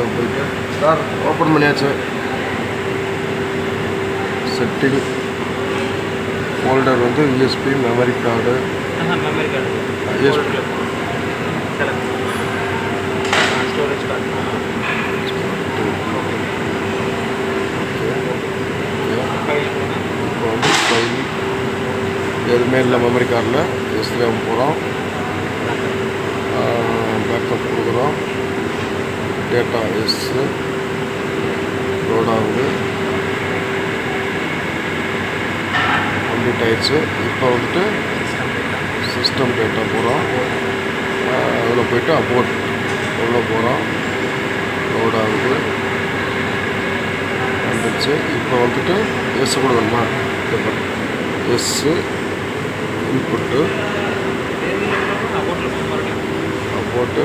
உள்ளே போயிட்டு sir open பண்ணியாச்சு. செட்டிங் ஃபோல்டர் வந்து USB memory card storage card இப்போ வந்து ஃபைல் எதுவுமே இல்லை மெமரி கார்டில் எஸ்டிஎம் போகிறோம். பேக்கப் கொடுக்குறோம். டேட்டா லோட் ஆகுது. கம்ப்ளீட் ஆயிடுச்சு. இப்போ வந்துட்டு சிஸ்டம் டேட்டா போகிறோம். அதில் போய்ட்டு அபோட் உள்ளே போகிறோம். லோட் ஆகுது வந்துடுச்சு. இப்போ வந்துட்டு எஸ் கொடுக்கணுமா? Yes input about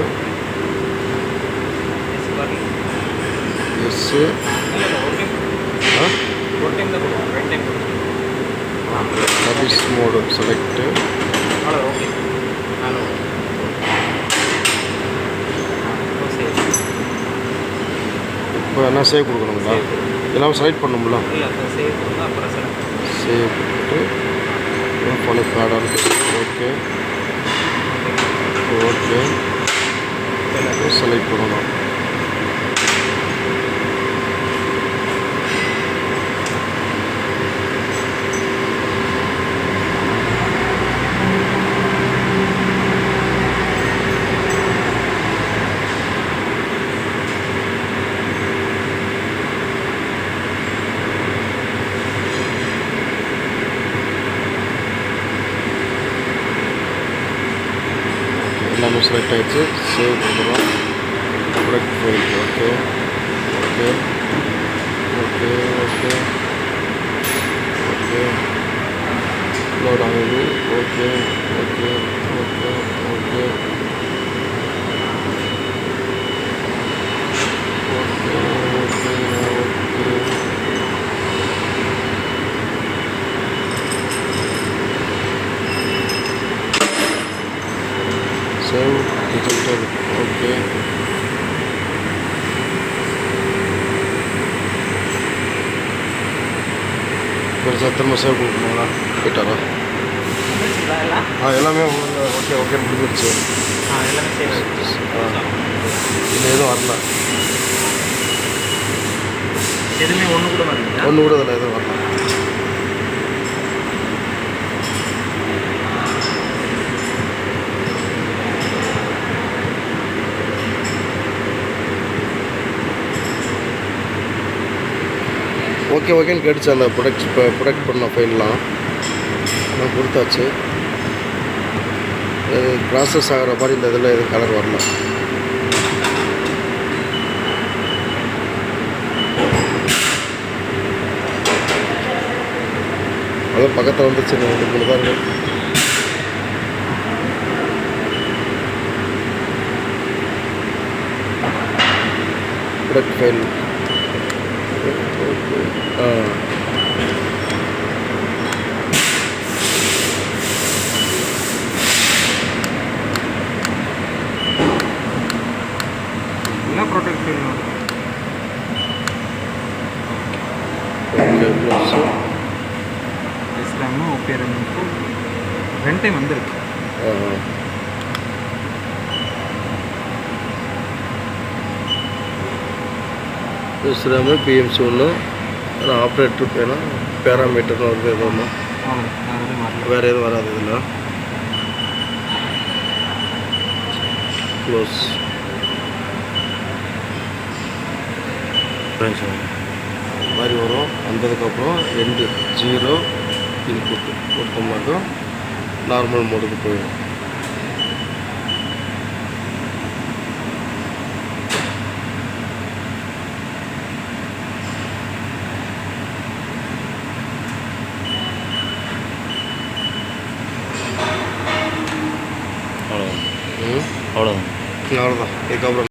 yes service mode select இப்போ என்ன சேவ் கொடுக்கணுங்களா? இதெல்லாம் செலக்ட் பண்ணணும்ல? சேவ் பண்ணிட்டு Fanuc கார்டான ஓகே ஓகே செலக்ட் பண்ணணும். எல்லாமே செலக்ட் ஆகிடுச்சு. சேவ் பண்ணுறோம். Product file okay okay okay okay okay load ஆகுது. Okay okay okay okay okay okay okay save rejected okay. பெருசாக திரும்ப சேவ் கொடுக்கணுங்களா? போயிட்டாரா? எல்லாமே ஓகே ஓகே முடிஞ்சிருச்சு. இது எதுவும் வரல. எதுவுமே ஒன்று கூட வரல. ஒன்று கூட அதில் எதுவும் வரல. ஓகே ஓகேன்னு கேட்டுச்சு. அந்த ப்ரொடக்ட் பண்ண ஃபைல்லாம் நான் கொடுத்தாச்சு. ப்ராசஸ் ஆகிற மாதிரி இந்த இதில் எதுவும் கலர் வரல. அதான் பக்கத்தில் வந்துச்சு. 2-3 தான் இருக்கு. ப்ரொடக்ட் ஃபைல் என்ன ப்ராடக்ட் ஃபைல் இஸ்லாமும் ஒப்பேரமுக்கும் 2 டைம் வந்துருக்கு. இஸ்லாமு பிஎம்சி ஒன்று ஆப்ரேட்டர் பேனா பேராமீட்டர்னு வருது. எதுவும் ஒன்று வேறு எதுவும் வராது. இதில் க்ளோஸ் மாதிரி வரும். வந்ததுக்கப்புறம் எண்டு 0 இன்புட் கொடுத்தோம்னாக்கா நார்மல் மோடுக்கு போயிடும். அவ்வளோதான். இதுக்கப்புறம்